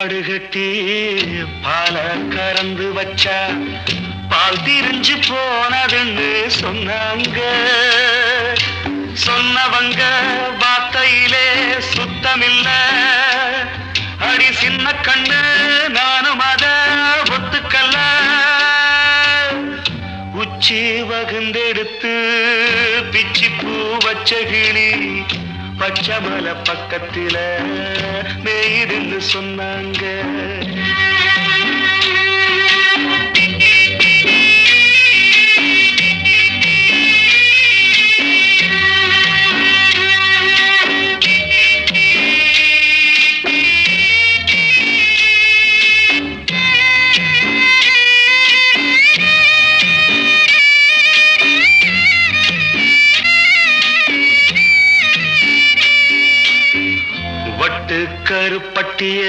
கட்டி பால கறந்து வச்சா பால் திரிஞ்சு போனதுன்னு சொன்னாங்க. சொன்னவங்க வார்த்தையிலே சுத்தமில்ல. அடி சின்ன கண்ணு நானும் அத ஒத்துக்கல்ல. உச்சி வகுந்தெடுத்து பிச்சி பூ வச்ச கிளி பச்சமலை பக்கத்தில மேயிருந்து சொன்னாங்க. வட்டு கருப்பட்டிய